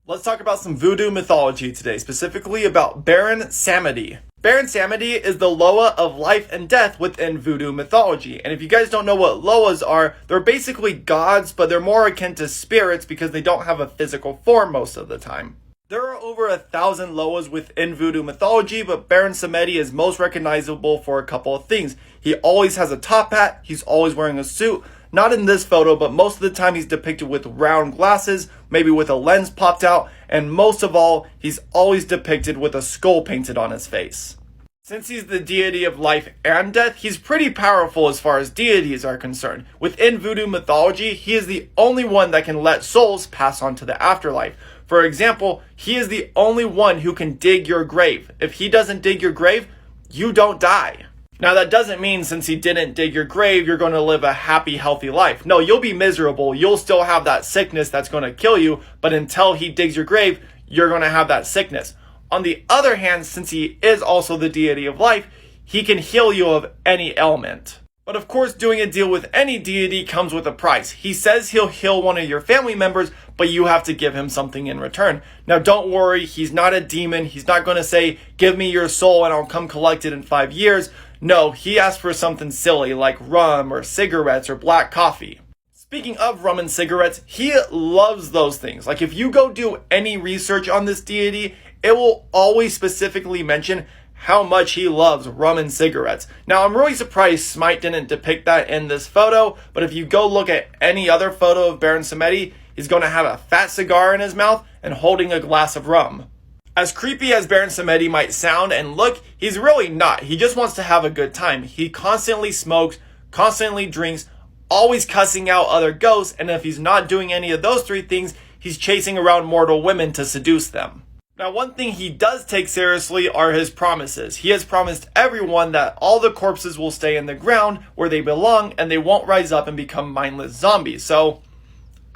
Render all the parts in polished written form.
Let's talk about some voodoo mythology today, specifically about Baron Samedi. Baron Samedi is the Loa of life and death within voodoo mythology. And if you guys don't know what Loas are, they're basically gods, but they're more akin to spirits because they don't have a physical form most of the time. There are over 1,000 Loas within voodoo mythology, but Baron Samedi is most recognizable for a couple of things. He always has a top hat, he's always wearing a suit. Not in this photo, but most of the time he's depicted with round glasses, maybe with a lens popped out, and most of all, he's always depicted with a skull painted on his face. Since he's the deity of life and death, he's pretty powerful as far as deities are concerned. Within voodoo mythology, he is the only one that can let souls pass on to the afterlife. For example, he is the only one who can dig your grave. If he doesn't dig your grave, you don't die. Now that doesn't mean since he didn't dig your grave, you're going to live a happy, healthy life. No, you'll be miserable. You'll still have that sickness that's going to kill you, but until he digs your grave, you're going to have that sickness. On the other hand, since he is also the deity of life, he can heal you of any ailment. But of course, doing a deal with any deity comes with a price. He says he'll heal one of your family members, but you have to give him something in return. Now don't worry, he's not a demon. He's not going to say, give me your soul and I'll come collect it in 5 years. No, he asked for something silly like rum or cigarettes or black coffee. Speaking of rum and cigarettes, he loves those things. Like if you go do any research on this deity, it will always specifically mention how much he loves rum and cigarettes. Now I'm really surprised Smite didn't depict that in this photo, but if you go look at any other photo of Baron Samedi, he's going to have a fat cigar in his mouth and holding a glass of rum. As creepy as Baron Samedi might sound and look, he's really not. He just wants to have a good time. He constantly smokes, constantly drinks, always cussing out other ghosts, and if he's not doing any of those three things, he's chasing around mortal women to seduce them. Now, one thing he does take seriously are his promises. He has promised everyone that all the corpses will stay in the ground where they belong and they won't rise up and become mindless zombies. So,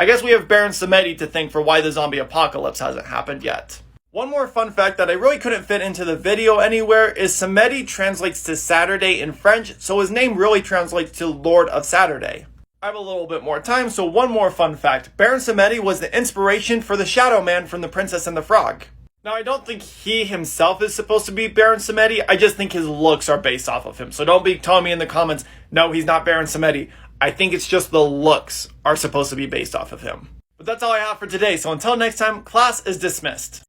I guess we have Baron Samedi to thank for why the zombie apocalypse hasn't happened yet. One more fun fact that I really couldn't fit into the video anywhere is Samedi translates to Saturday in French, so his name really translates to Lord of Saturday. I have a little bit more time, so one more fun fact. Baron Samedi was the inspiration for the Shadow Man from The Princess and the Frog. Now, I don't think he himself is supposed to be Baron Samedi, I just think his looks are based off of him. So don't be telling me in the comments, no, he's not Baron Samedi. I think it's just the looks are supposed to be based off of him. But that's all I have for today, so until next time, class is dismissed.